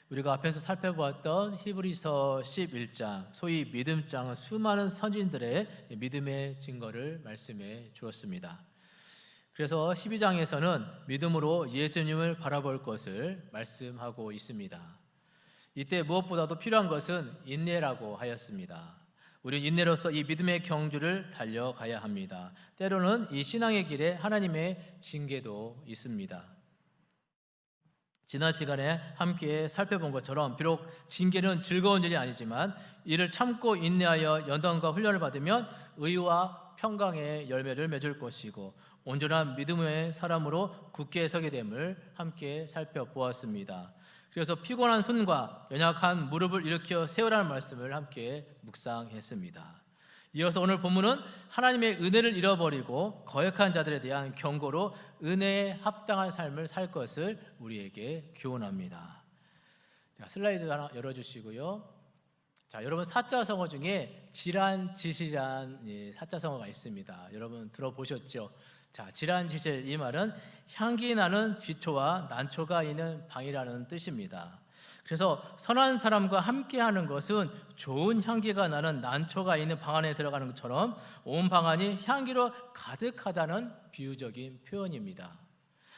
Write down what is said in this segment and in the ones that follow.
우리가 앞에서 살펴보았던 히브리서 11장, 소위 믿음장은 수많은 선진들의 믿음의 증거를 말씀해 주었습니다. 그래서 12장에서는 믿음으로 예수님을 바라볼 것을 말씀하고 있습니다. 이때 무엇보다도 필요한 것은 인내라고 하였습니다. 우리는 인내로서 이 믿음의 경주를 달려가야 합니다. 때로는 이 신앙의 길에 하나님의 징계도 있습니다. 지난 시간에 함께 살펴본 것처럼 비록 징계는 즐거운 일이 아니지만 이를 참고 인내하여 연단과 훈련을 받으면 의와 평강의 열매를 맺을 것이고 온전한 믿음의 사람으로 굳게 서게 됨을 함께 살펴보았습니다. 그래서 피곤한 손과 연약한 무릎을 일으켜 세우라는 말씀을 함께 묵상했습니다. 이어서 오늘 본문은 하나님의 은혜를 잃어버리고 거역한 자들에 대한 경고로 은혜에 합당한 삶을 살 것을 우리에게 교훈합니다. 자, 슬라이드 하나 열어주시고요. 자, 여러분 사자성어 중에 질한지실이라는 사자성어가 있습니다. 여러분 들어보셨죠? 자, 질한지실, 이 말은 향기 나는 지초와 난초가 있는 방이라는 뜻입니다. 그래서 선한 사람과 함께하는 것은 좋은 향기가 나는 난초가 있는 방 안에 들어가는 것처럼 온 방 안이 향기로 가득하다는 비유적인 표현입니다.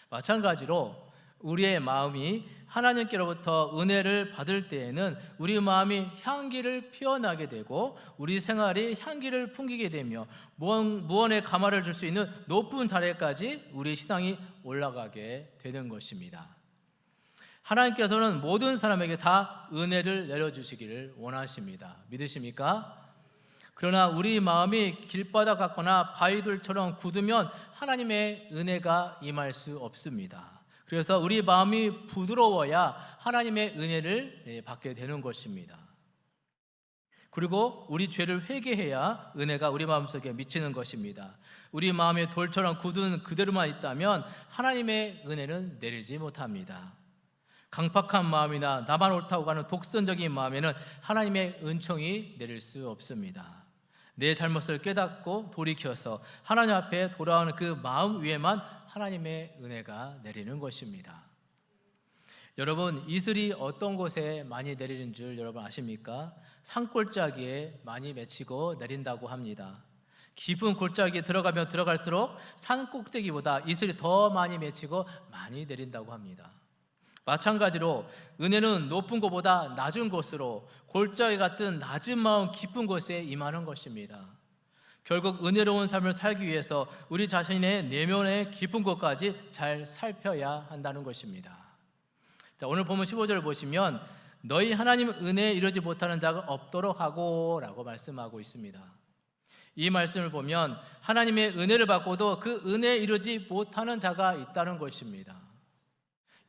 마찬가지로 우리의 마음이 하나님께로부터 은혜를 받을 때에는 우리 마음이 향기를 피워나게 되고 우리 생활이 향기를 풍기게 되며 무언의 감화를 줄 수 있는 높은 자리까지 우리 신앙이 올라가게 되는 것입니다. 하나님께서는 모든 사람에게 다 은혜를 내려주시기를 원하십니다. 믿으십니까? 그러나 우리 마음이 길바닥 같거나 바위들처럼 굳으면 하나님의 은혜가 임할 수 없습니다. 그래서 우리 마음이 부드러워야 하나님의 은혜를 받게 되는 것입니다. 그리고 우리 죄를 회개해야 은혜가 우리 마음속에 미치는 것입니다. 우리 마음이 돌처럼 굳은 그대로만 있다면 하나님의 은혜는 내리지 못합니다. 강팍한 마음이나 나만 옳다고 하는 독선적인 마음에는 하나님의 은총이 내릴 수 없습니다. 내 잘못을 깨닫고 돌이켜서 하나님 앞에 돌아오는 그 마음 위에만 하나님의 은혜가 내리는 것입니다. 여러분, 이슬이 어떤 곳에 많이 내리는 줄 여러분 아십니까? 산골짜기에 많이 맺히고 내린다고 합니다. 깊은 골짜기에 들어가면 들어갈수록 산 꼭대기보다 이슬이 더 많이 맺히고 많이 내린다고 합니다. 마찬가지로 은혜는 높은 곳보다 낮은 곳으로 골짜기 같은 낮은 마음 깊은 곳에 임하는 것입니다. 결국 은혜로운 삶을 살기 위해서 우리 자신의 내면의 깊은 곳까지 잘 살펴야 한다는 것입니다. 자, 오늘 본문 15절을 보시면 너희 하나님 은혜에 이르지 못하는 자가 없도록 하고 라고 말씀하고 있습니다. 이 말씀을 보면 하나님의 은혜를 받고도 그 은혜에 이르지 못하는 자가 있다는 것입니다.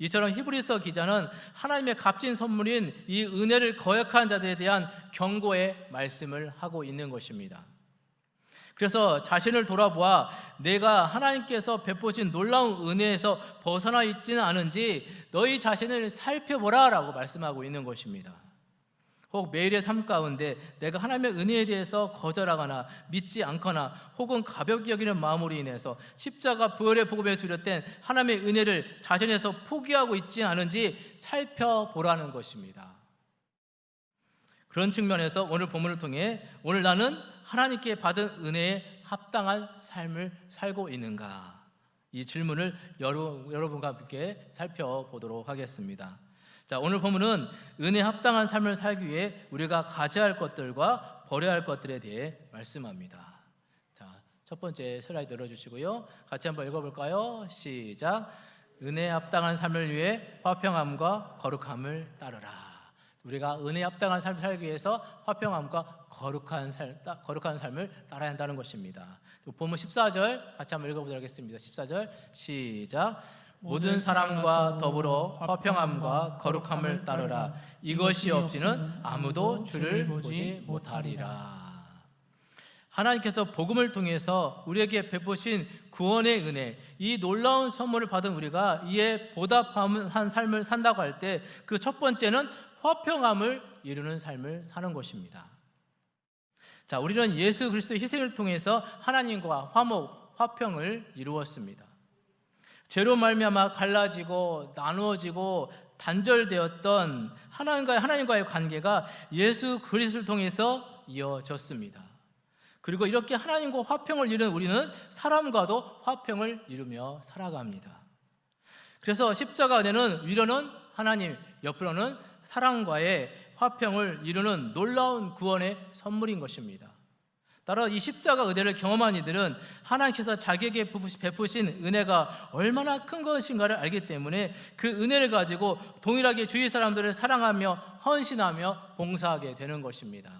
이처럼 히브리서 기자는 하나님의 값진 선물인 이 은혜를 거역한 자들에 대한 경고의 말씀을 하고 있는 것입니다. 그래서 자신을 돌아보아 내가 하나님께서 베푸신 놀라운 은혜에서 벗어나 있지는 않은지 너희 자신을 살펴보라 라고 말씀하고 있는 것입니다. 혹 매일의 삶 가운데 내가 하나님의 은혜에 대해서 거절하거나 믿지 않거나 혹은 가볍게 여기는 마음으로 인해서 십자가 부활의 복음에서 비롯된 하나님의 은혜를 자신에서 포기하고 있지 않은지 살펴보라는 것입니다. 그런 측면에서 오늘 본문을 통해 오늘 나는 하나님께 받은 은혜에 합당한 삶을 살고 있는가? 이 질문을 여러분과 함께 살펴보도록 하겠습니다. 자, 오늘 본문은 은혜에 합당한 삶을 살기 위해 우리가 가져야 할 것들과 버려야 할 것들에 대해 말씀합니다. 자, 첫 번째 슬라이드 열어주시고요. 같이 한번 읽어볼까요? 시작. 은혜에 합당한 삶을 위해 화평함과 거룩함을 따르라. 우리가 은혜에 합당한 삶을 살기 위해서 화평함과 거룩한 삶을 따라야 한다는 것입니다. 본문 14절 같이 한번 읽어보도록 하겠습니다. 14절 시작. 모든 사람과 더불어 화평함과 거룩함을 따르라. 이것이 없이는 아무도 주를 보지 못하리라. 하나님께서 복음을 통해서 우리에게 베푸신 구원의 은혜, 이 놀라운 선물을 받은 우리가 이에 보답한 삶을 산다고 할 때 그 첫 번째는 화평함을 이루는 삶을 사는 것입니다. 자, 우리는 예수 그리스도의 희생을 통해서 하나님과 화평을 이루었습니다. 죄로 말미암아 갈라지고 나누어지고 단절되었던 하나님과의 관계가 예수 그리스도를 통해서 이어졌습니다. 그리고 이렇게 하나님과 화평을 이루는 우리는 사람과도 화평을 이루며 살아갑니다. 그래서 십자가 은혜는 위로는 하나님, 옆으로는 사랑과의 화평을 이루는 놀라운 구원의 선물인 것입니다. 따라 이 십자가 은혜를 경험한 이들은 하나님께서 자기에게 베푸신 은혜가 얼마나 큰 것인가를 알기 때문에 그 은혜를 가지고 동일하게 주위 사람들을 사랑하며 헌신하며 봉사하게 되는 것입니다.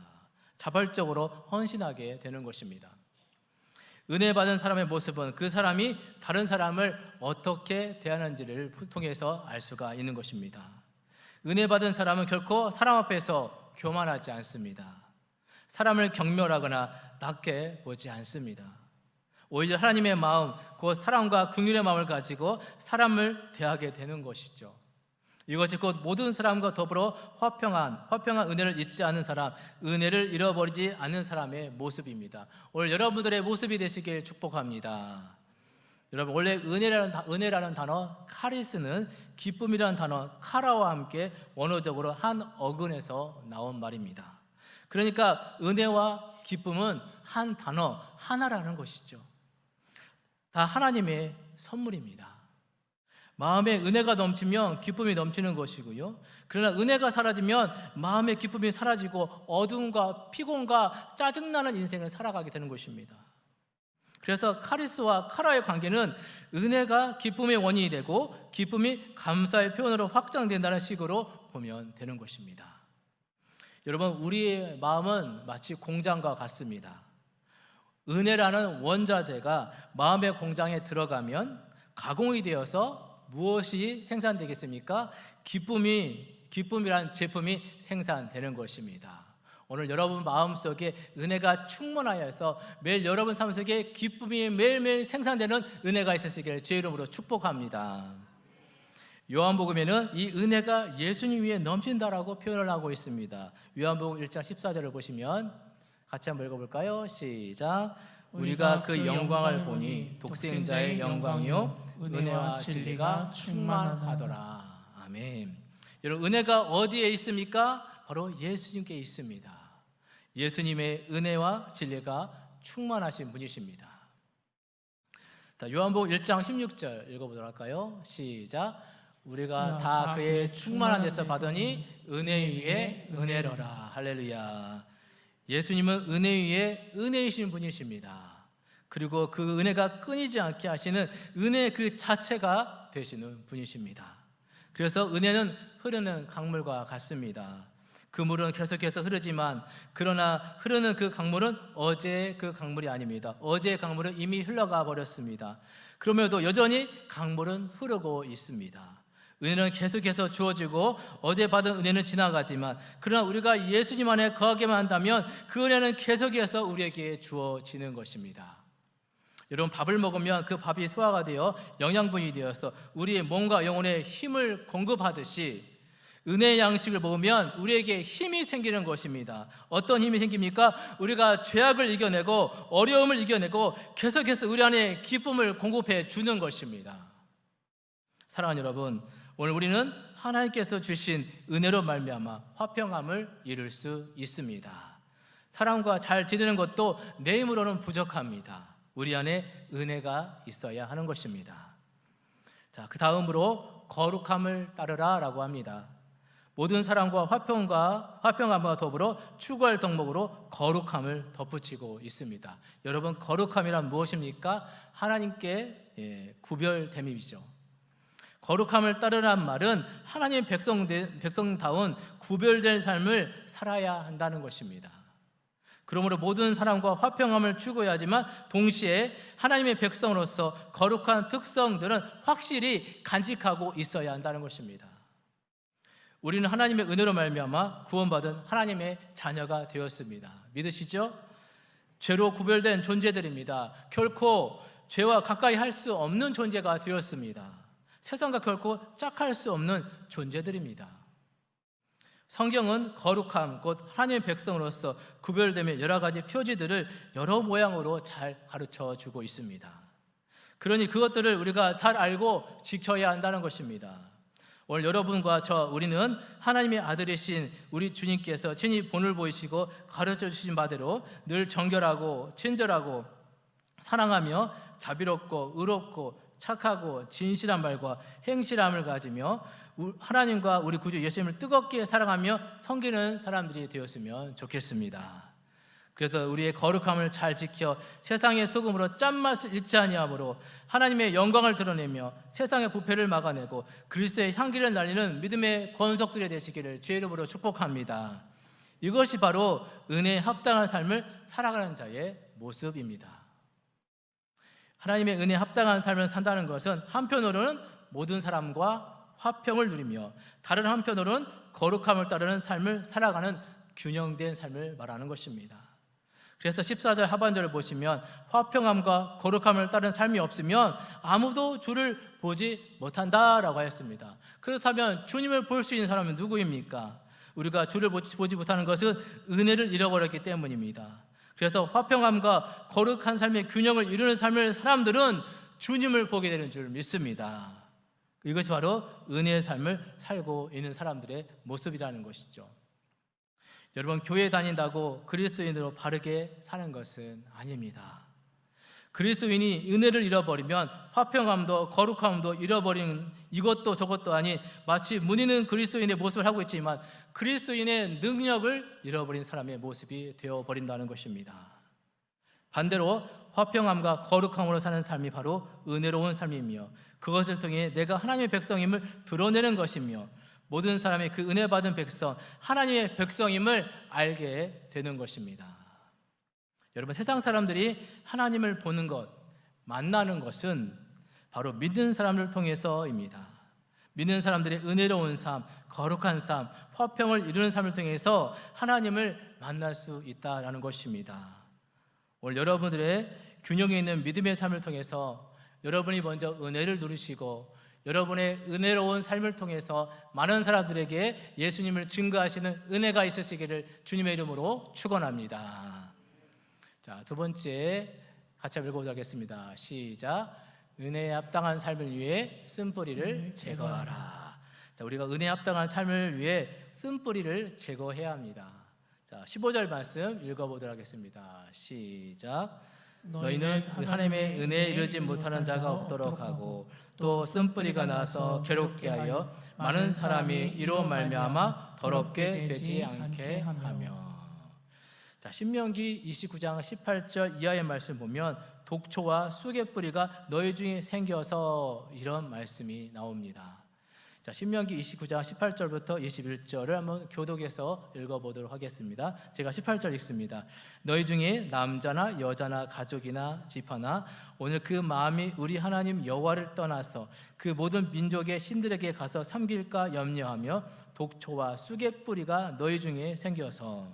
자발적으로 헌신하게 되는 것입니다. 은혜 받은 사람의 모습은 그 사람이 다른 사람을 어떻게 대하는지를 통해서 알 수가 있는 것입니다. 은혜 받은 사람은 결코 사람 앞에서 교만하지 않습니다. 사람을 경멸하거나 낮게 보지 않습니다. 오히려 하나님의 마음, 곧 사랑과 긍휼의 마음을 가지고 사람을 대하게 되는 것이죠. 이것이 곧 모든 사람과 더불어 화평한 은혜를 잊지 않는 사람, 은혜를 잃어버리지 않는 사람의 모습입니다. 오늘 여러분들의 모습이 되시길 축복합니다. 여러분, 원래 은혜라는 단어, 카리스는 기쁨이라는 단어 카라와 함께 원어적으로 한 어근에서 나온 말입니다. 그러니까 은혜와 기쁨은 한 단어, 하나라는 것이죠. 다 하나님의 선물입니다. 마음에 은혜가 넘치면 기쁨이 넘치는 것이고요. 그러나 은혜가 사라지면 마음의 기쁨이 사라지고 어둠과 피곤과 짜증나는 인생을 살아가게 되는 것입니다. 그래서 카리스와 카라의 관계는 은혜가 기쁨의 원인이 되고 기쁨이 감사의 표현으로 확장된다는 식으로 보면 되는 것입니다. 여러분, 우리의 마음은 마치 공장과 같습니다. 은혜라는 원자재가 마음의 공장에 들어가면 가공이 되어서 무엇이 생산되겠습니까? 기쁨이란 제품이 생산되는 것입니다. 오늘 여러분 마음속에 은혜가 충만하여서 매일 여러분 삶 속에 기쁨이 매일매일 생산되는 은혜가 있으시기를 주의 이름으로 축복합니다. 요한복음에는 이 은혜가 예수님 위에 넘친다라고 표현을 하고 있습니다. 요한복음 1장 14절을 보시면 같이 한번 읽어볼까요? 시작. 우리가 그 영광을 보니 독생자의 영광이요 은혜와 진리가 충만하더라. 아멘. 여러분, 은혜가 어디에 있습니까? 바로 예수님께 있습니다. 예수님의 은혜와 진리가 충만하신 분이십니다. 요한복음 1장 16절 읽어보도록 할까요? 시작. 우리가 다 그의 충만한 데서 받으니 은혜 위에 은혜로라. 할렐루야. 예수님은 은혜 위에 은혜이신 분이십니다. 그리고 그 은혜가 끊이지 않게 하시는 은혜 그 자체가 되시는 분이십니다. 그래서 은혜는 흐르는 강물과 같습니다. 그 물은 계속해서 흐르지만 그러나 흐르는 그 강물은 어제의 그 강물이 아닙니다. 어제의 강물은 이미 흘러가 버렸습니다. 그럼에도 여전히 강물은 흐르고 있습니다. 은혜는 계속해서 주어지고 어제 받은 은혜는 지나가지만 그러나 우리가 예수님 안에 거하게만 한다면 그 은혜는 계속해서 우리에게 주어지는 것입니다. 여러분, 밥을 먹으면 그 밥이 소화가 되어 영양분이 되어서 우리의 몸과 영혼에 힘을 공급하듯이 은혜의 양식을 먹으면 우리에게 힘이 생기는 것입니다. 어떤 힘이 생깁니까? 우리가 죄악을 이겨내고 어려움을 이겨내고 계속해서 우리 안에 기쁨을 공급해 주는 것입니다. 사랑하는 여러분, 오늘 우리는 하나님께서 주신 은혜로 말미암아 화평함을 이룰 수 있습니다. 사람과 잘 지내는 것도 내 힘으로는 부족합니다. 우리 안에 은혜가 있어야 하는 것입니다. 자, 그 다음으로 거룩함을 따르라 라고 합니다. 모든 사람과 화평함과 더불어 추구할 덕목으로 거룩함을 덧붙이고 있습니다. 여러분, 거룩함이란 무엇입니까? 하나님께 구별됨이죠. 거룩함을 따르라는 말은 하나님 백성다운 구별된 삶을 살아야 한다는 것입니다. 그러므로 모든 사람과 화평함을 추구해야 하지만 동시에 하나님의 백성으로서 거룩한 특성들은 확실히 간직하고 있어야 한다는 것입니다. 우리는 하나님의 은혜로 말미암아 구원받은 하나님의 자녀가 되었습니다. 믿으시죠? 죄로 구별된 존재들입니다. 결코 죄와 가까이 할 수 없는 존재가 되었습니다. 세상과 결코 짝할 수 없는 존재들입니다. 성경은 거룩함, 곧 하나님의 백성으로서 구별되며 여러 가지 표지들을 여러 모양으로 잘 가르쳐 주고 있습니다. 그러니 그것들을 우리가 잘 알고 지켜야 한다는 것입니다. 오늘 여러분과 우리는 하나님의 아들이신 우리 주님께서 친히 본을 보이시고 가르쳐 주신 바대로 늘 정결하고 친절하고 사랑하며 자비롭고 의롭고 착하고 진실한 말과 행실함을 가지며 하나님과 우리 구주 예수님을 뜨겁게 사랑하며 섬기는 사람들이 되었으면 좋겠습니다. 그래서 우리의 거룩함을 잘 지켜 세상의 소금으로 짠맛을 잃지 아니하므로 하나님의 영광을 드러내며 세상의 부패를 막아내고 그리스도의 향기를 날리는 믿음의 권속들이 되시기를 주의 이름으로 축복합니다. 이것이 바로 은혜에 합당한 삶을 살아가는 자의 모습입니다. 하나님의 은혜에 합당한 삶을 산다는 것은 한편으로는 모든 사람과 화평을 누리며 다른 한편으로는 거룩함을 따르는 삶을 살아가는 균형된 삶을 말하는 것입니다. 그래서 14절 하반절을 보시면 화평함과 거룩함을 따른 삶이 없으면 아무도 주를 보지 못한다라고 하였습니다. 그렇다면 주님을 볼 수 있는 사람은 누구입니까? 우리가 주를 보지 못하는 것은 은혜를 잃어버렸기 때문입니다. 그래서 화평함과 거룩한 삶의 균형을 이루는 삶을 사람들은 주님을 보게 되는 줄 믿습니다. 이것이 바로 은혜의 삶을 살고 있는 사람들의 모습이라는 것이죠. 여러분, 교회 다닌다고 그리스도인으로 바르게 사는 것은 아닙니다. 그리스도인이 은혜를 잃어버리면 화평함도 거룩함도 잃어버린 이것도 저것도 아닌 마치 무늬는 그리스도인의 모습을 하고 있지만 그리스도인의 능력을 잃어버린 사람의 모습이 되어버린다는 것입니다. 반대로 화평함과 거룩함으로 사는 삶이 바로 은혜로운 삶이며 그것을 통해 내가 하나님의 백성임을 드러내는 것이며 모든 사람이 그 은혜 받은 백성, 하나님의 백성임을 알게 되는 것입니다. 여러분, 세상 사람들이 하나님을 보는 것, 만나는 것은 바로 믿는 사람을 통해서입니다. 믿는 사람들의 은혜로운 삶, 거룩한 삶, 화평을 이루는 삶을 통해서 하나님을 만날 수 있다는 것입니다. 오늘 여러분들의 균형이 있는 믿음의 삶을 통해서 여러분이 먼저 은혜를 누리시고 여러분의 은혜로운 삶을 통해서 많은 사람들에게 예수님을 증거하시는 은혜가 있으시기를 주님의 이름으로 축원합니다. 자, 두 번째 같이 읽어보도록 하겠습니다. 시작. 은혜에 합당한 삶을 위해 쓴뿌리를 제거하라. 자, 우리가 은혜에 합당한 삶을 위해 쓴뿌리를 제거해야 합니다. 자, 15절 말씀 읽어보도록 하겠습니다. 시작. 너희는 하나님의 은혜에 이르지 못하는 자가 없도록 하고 또 쓴뿌리가 나서 괴롭게 하여 많은 사람이 이로 말미암아 더럽게 되지 않게 하며. 자, 신명기 29장 18절 이하의 말씀 보면 독초와 쑥의 뿌리가 너희 중에 생겨서 이런 말씀이 나옵니다. 자, 신명기 29장 18절부터 21절을 한번 교독해서 읽어보도록 하겠습니다. 제가 18절 읽습니다. 너희 중에 남자나 여자나 가족이나 지파나 오늘 그 마음이 우리 하나님 여호와를 떠나서 그 모든 민족의 신들에게 가서 섬길까 염려하며 독초와 쑥의 뿌리가 너희 중에 생겨서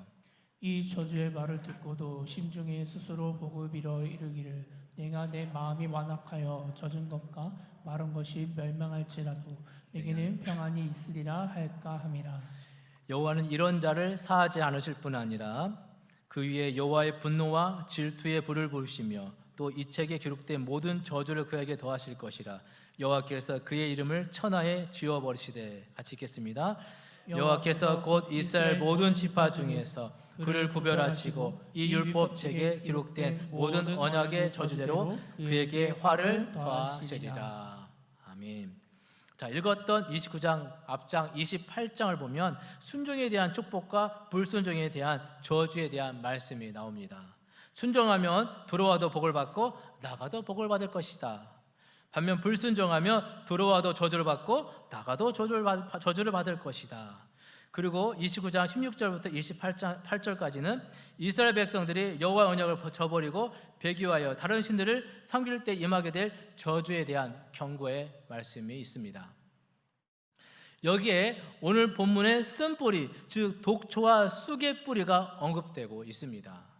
이 저주의 말을 듣고도 심중에 스스로 보고 빌어 이르기를 내가 내 마음이 완악하여 젖은 것과 마른 것이 멸망할지라도 내게는 평안이 있으리라 할까 함이라. 여호와는 이런 자를 사하지 않으실 뿐 아니라 그 위에 여호와의 분노와 질투의 불을 부으시며 또 이 책에 기록된 모든 저주를 그에게 더하실 것이라. 여호와께서 그의 이름을 천하에 지워버리시되. 같이 읽겠습니다. 여호와께서 곧 이스라엘 모든 지파 중에서 그를 구별하시고 이 율법책에 기록된 모든 언약의 저주대로 그에게 화를 더하시리라. 아멘. 자, 읽었던 29장 앞장 28장을 보면 순종에 대한 축복과 불순종에 대한 저주에 대한 말씀이 나옵니다. 순종하면 들어와도 복을 받고 나가도 복을 받을 것이다. 반면 불순종하면 들어와도 저주를 받고 나가도 저주를 받을 것이다. 그리고 29장 16절부터 28절까지는 이스라엘 백성들이 여호와 언약을 저버리고 배교하여 다른 신들을 섬길 때 임하게 될 저주에 대한 경고의 말씀이 있습니다. 여기에 오늘 본문의 쓴뿌리, 즉 독초와 쑥의 뿌리가 언급되고 있습니다.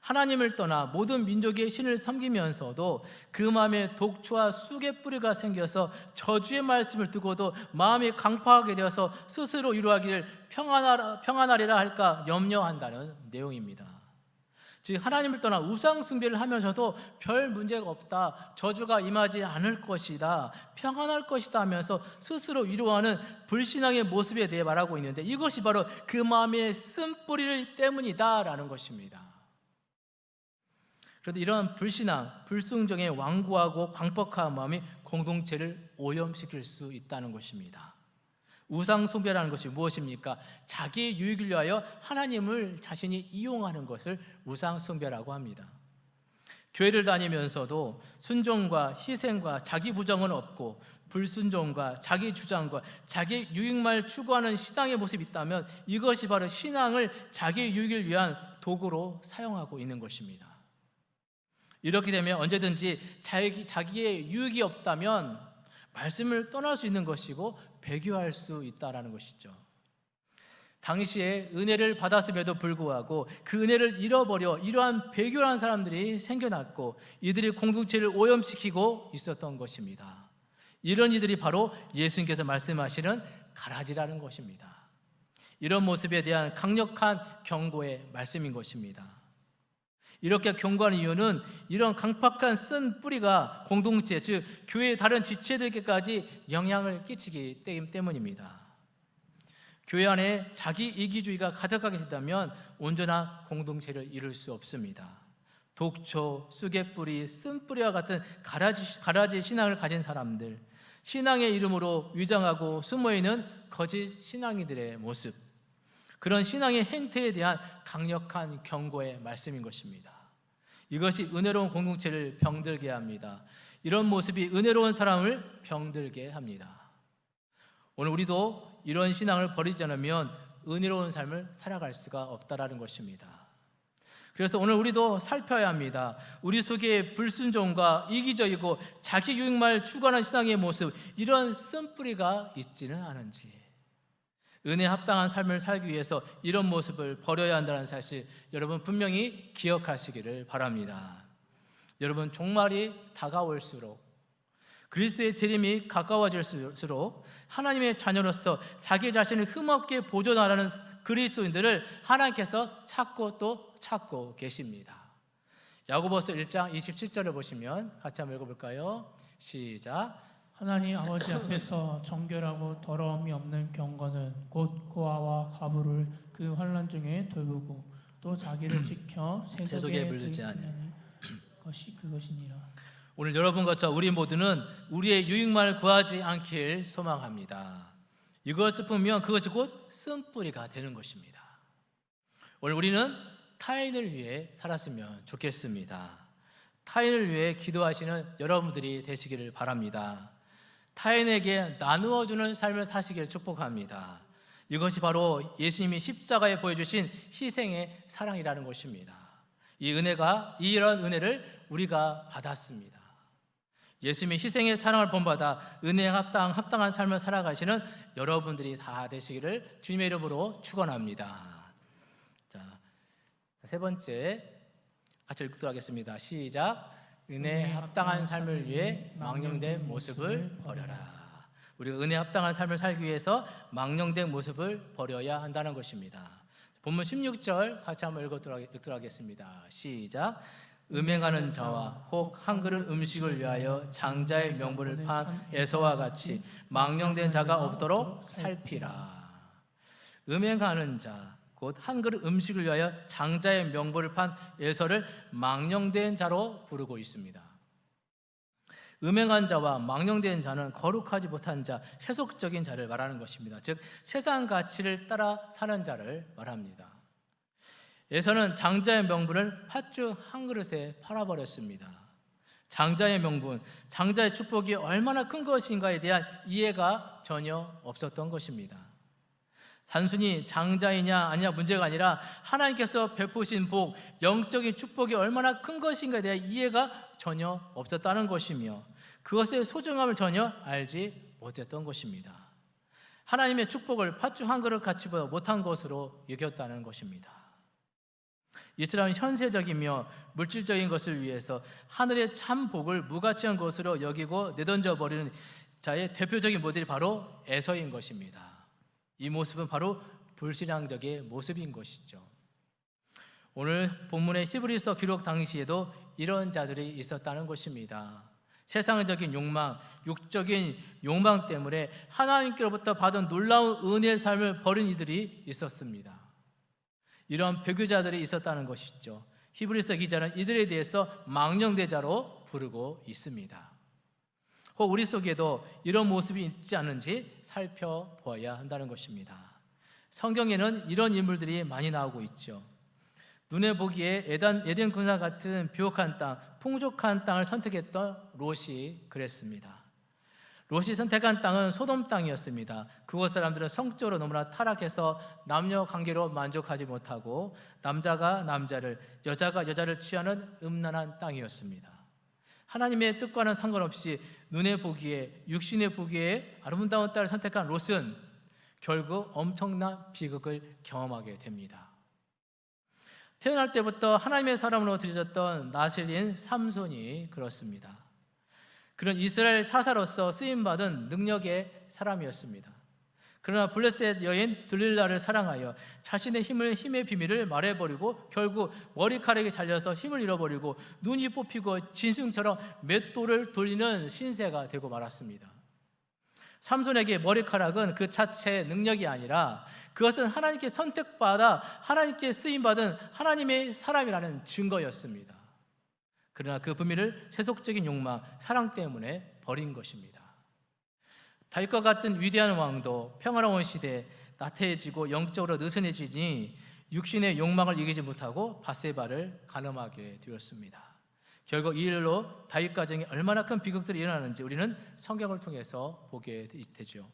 하나님을 떠나 모든 민족의 신을 섬기면서도 그 마음에 독초와 쑥의 뿌리가 생겨서 저주의 말씀을 듣고도 마음이 강팍하게 되어서 스스로 이루하기를 평안하리라 할까 염려한다는 내용입니다. 즉 하나님을 떠나 우상 숭배를 하면서도 별 문제가 없다, 저주가 임하지 않을 것이다, 평안할 것이다 하면서 스스로 위로하는 불신앙의 모습에 대해 말하고 있는데, 이것이 바로 그 마음의 쓴뿌리를 때문이다라는 것입니다. 그런데 이러한 불신앙, 불순종의 완고하고 광폭한 마음이 공동체를 오염시킬 수 있다는 것입니다. 우상 숭배라는 것이 무엇입니까? 자기의 유익을 위하여 하나님을 자신이 이용하는 것을 우상 숭배라고 합니다. 교회를 다니면서도 순종과 희생과 자기 부정은 없고 불순종과 자기 주장과 자기 유익만 추구하는 신앙의 모습이 있다면 이것이 바로 신앙을 자기 유익을 위한 도구로 사용하고 있는 것입니다. 이렇게 되면 언제든지 자기의 유익이 없다면 말씀을 떠날 수 있는 것이고 배교할 수 있다는 것이죠. 당시에 은혜를 받았음에도 불구하고 그 은혜를 잃어버려 이러한 배교라는 사람들이 생겨났고 이들이 공동체를 오염시키고 있었던 것입니다. 이런 이들이 바로 예수님께서 말씀하시는 가라지라는 것입니다. 이런 모습에 대한 강력한 경고의 말씀인 것입니다. 이렇게 경고하는 이유는 이런 강팍한 쓴 뿌리가 공동체, 즉 교회의 다른 지체들에게까지 영향을 끼치기 때문입니다. 교회 안에 자기 이기주의가 가득하게 된다면 온전한 공동체를 이룰 수 없습니다. 독초, 쑥의 쓴 뿌리와 같은 가라지 신앙을 가진 사람들, 신앙의 이름으로 위장하고 숨어있는 거짓 신앙이들의 모습, 그런 신앙의 행태에 대한 강력한 경고의 말씀인 것입니다. 이것이 은혜로운 공동체를 병들게 합니다. 이런 모습이 은혜로운 사람을 병들게 합니다. 오늘 우리도 이런 신앙을 버리지 않으면 은혜로운 삶을 살아갈 수가 없다라는 것입니다. 그래서 오늘 우리도 살펴야 합니다. 우리 속에 불순종과 이기적이고 자기 유익만 추구하는 신앙의 모습, 이런 쓴뿌리가 있지는 않은지, 은혜에 합당한 삶을 살기 위해서 이런 모습을 버려야 한다는 사실 여러분 분명히 기억하시기를 바랍니다. 여러분, 종말이 다가올수록, 그리스도의 재림이 가까워질수록 하나님의 자녀로서 자기 자신을 흠없게 보존하라는 그리스도인들을 하나님께서 찾고 또 찾고 계십니다. 야고보서 1장 27절을 보시면 같이 한번 읽어볼까요? 시작. 하나님 아버지 앞에서 정결하고 더러움이 없는 경건은 곧 고아와 과부를 그 환난 중에 돌보고 또 자기를 지켜 세속에 물들지 않는 것이 그것이니라. 오늘 여러분과 저 우리 모두는 우리의 유익만을 구하지 않길 소망합니다. 이것을 보면 그것이 곧 쓴뿌리가 되는 것입니다. 오늘 우리는 타인을 위해 살았으면 좋겠습니다. 타인을 위해 기도하시는 여러분들이 되시기를 바랍니다. 타인에게 나누어주는 삶을 사시길 축복합니다. 이것이 바로 예수님이 십자가에 보여주신 희생의 사랑이라는 것입니다. 이런 은혜를 우리가 받았습니다. 예수님의 희생의 사랑을 본받아 은혜에 합당한 삶을 살아가시는 여러분들이 다 되시기를 주님의 이름으로 축원합니다. 자, 세 번째 같이 읽도록 하겠습니다. 시작. 은혜에 합당한 삶을 위해 망령된 모습을 버려라. 우리가 은혜에 합당한 삶을 살기 위해서 망령된 모습을 버려야 한다는 것입니다. 본문 16절 같이 한번 읽도록 하겠습니다. 시작. 음행하는 자와 혹 한 그릇 음식을 위하여 장자의 명분을 판 에서와 같이 망령된 자가 없도록 살피라. 음행하는 자, 곧 한 그릇 음식을 위하여 장자의 명분을 판 에서를 망령된 자로 부르고 있습니다. 음행한 자와 망령된 자는 거룩하지 못한 자, 세속적인 자를 말하는 것입니다. 즉 세상 가치를 따라 사는 자를 말합니다. 에서는 장자의 명분을 팥죽 한 그릇에 팔아버렸습니다. 장자의 명분, 장자의 축복이 얼마나 큰 것인가에 대한 이해가 전혀 없었던 것입니다. 단순히 장자이냐 아니냐 문제가 아니라 하나님께서 베푸신 복, 영적인 축복이 얼마나 큰 것인가에 대한 이해가 전혀 없었다는 것이며 그것의 소중함을 전혀 알지 못했던 것입니다. 하나님의 축복을 팥죽 한 그릇 가치보다 못한 것으로 여겼다는 것입니다. 이 사람은 현세적이며 물질적인 것을 위해서 하늘의 참 복을 무가치한 것으로 여기고 내던져 버리는 자의 대표적인 모델이 바로 에서인 것입니다. 이 모습은 바로 불신앙적인 모습인 것이죠. 오늘 본문의 히브리서 기록 당시에도 이런 자들이 있었다는 것입니다. 세상적인 욕망, 육적인 욕망 때문에 하나님께로부터 받은 놀라운 은혜의 삶을 버린 이들이 있었습니다. 이런 배교자들이 있었다는 것이죠. 히브리서 기자는 이들에 대해서 망령대자로 부르고 있습니다. 혹 우리 속에도 이런 모습이 있지 않은지 살펴보아야 한다는 것입니다. 성경에는 이런 인물들이 많이 나오고 있죠. 눈에 보기에 에덴 군사 같은 비옥한 땅, 풍족한 땅을 선택했던 롯이 그랬습니다. 롯이 선택한 땅은 소돔 땅이었습니다. 그곳 사람들은 성적으로 너무나 타락해서 남녀 관계로 만족하지 못하고 남자가 남자를, 여자가 여자를 취하는 음란한 땅이었습니다. 하나님의 뜻과는 상관없이 눈에 보기에, 육신에 보기에 아름다운 딸을 선택한 롯은 결국 엄청난 비극을 경험하게 됩니다. 태어날 때부터 하나님의 사람으로 들여졌던 나셀인 삼손이 그렇습니다. 그런 이스라엘 사사로서 쓰임받은 능력의 사람이었습니다. 그러나 블레셋 여인 들릴라를 사랑하여 자신의 힘의 비밀을 말해버리고 결국 머리카락이 잘려서 힘을 잃어버리고 눈이 뽑히고 진승처럼 맷돌을 돌리는 신세가 되고 말았습니다. 삼손에게 머리카락은 그 자체의 능력이 아니라 그것은 하나님께 선택받아 하나님께 쓰임받은 하나님의 사람이라는 증거였습니다. 그러나 그 비밀을 세속적인 욕망, 사랑 때문에 버린 것입니다. 다윗과 같은 위대한 왕도 평화로운 시대에 나태해지고 영적으로 느슨해지니 육신의 욕망을 이기지 못하고 밧세바를 간음하게 되었습니다. 결국 이 일로 다윗 가정에 얼마나 큰 비극들이 일어나는지 우리는 성경을 통해서 보게 되죠.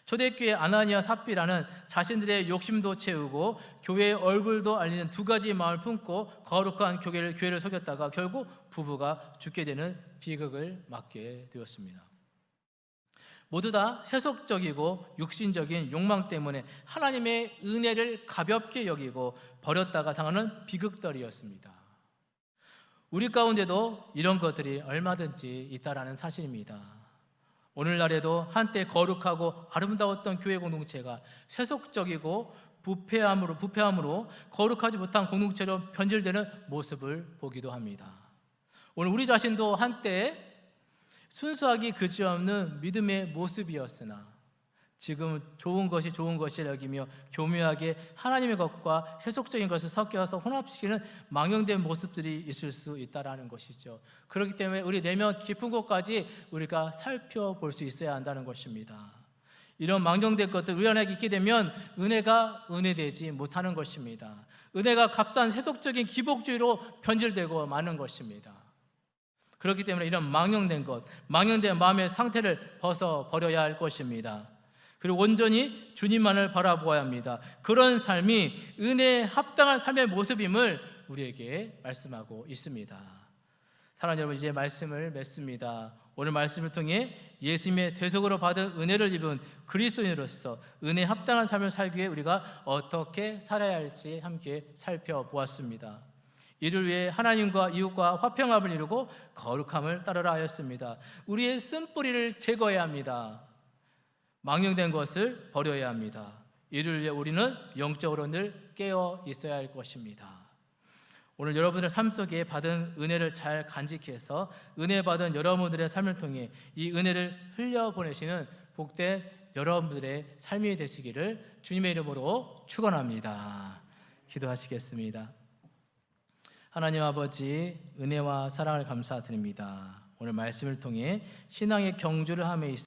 초대교회 아나니아 삽비라는 자신들의 욕심도 채우고 교회의 얼굴도 알리는 두 가지 마음을 품고 거룩한 교회를 속였다가 결국 부부가 죽게 되는 비극을 맞게 되었습니다. 모두 다 세속적이고 육신적인 욕망 때문에 하나님의 은혜를 가볍게 여기고 버렸다가 당하는 비극들이었습니다. 우리 가운데도 이런 것들이 얼마든지 있다라는 사실입니다. 오늘날에도 한때 거룩하고 아름다웠던 교회 공동체가 세속적이고 부패함으로 거룩하지 못한 공동체로 변질되는 모습을 보기도 합니다. 오늘 우리 자신도 한때 순수하기 그지없는 믿음의 모습이었으나 지금 좋은 것이 여기며 교묘하게 하나님의 것과 세속적인 것을 섞여서 혼합시키는 망령된 모습들이 있을 수 있다는 것이죠. 그렇기 때문에 우리 내면 깊은 곳까지 우리가 살펴볼 수 있어야 한다는 것입니다. 이런 망령된 것들 우리 안에 있게 되면 은혜가 은혜되지 못하는 것입니다. 은혜가 값싼 세속적인 기복주의로 변질되고 마는 것입니다. 그렇기 때문에 이런 망령된 것, 망령된 마음의 상태를 벗어버려야 할 것입니다. 그리고 온전히 주님만을 바라보아야 합니다. 그런 삶이 은혜에 합당한 삶의 모습임을 우리에게 말씀하고 있습니다. 사랑하는 여러분, 이제 말씀을 맺습니다. 오늘 말씀을 통해 예수님의 대속으로 받은 은혜를 입은 그리스도인으로서 은혜에 합당한 삶을 살기 위해 우리가 어떻게 살아야 할지 함께 살펴보았습니다. 이를 위해 하나님과 이웃과 화평함을 이루고 거룩함을 따르라 하였습니다. 우리의 쓴뿌리를 제거해야 합니다. 망령된 것을 버려야 합니다. 이를 위해 우리는 영적으로 늘 깨어 있어야 할 것입니다. 오늘 여러분들의 삶 속에 받은 은혜를 잘 간직해서 은혜 받은 여러분들의 삶을 통해 이 은혜를 흘려보내시는 복된 여러분들의 삶이 되시기를 주님의 이름으로 축원합니다. 기도하시겠습니다. 하나님 아버지, 은혜와 사랑을 감사드립니다. 오늘 말씀을 통해 신앙의 경주를 함에 있어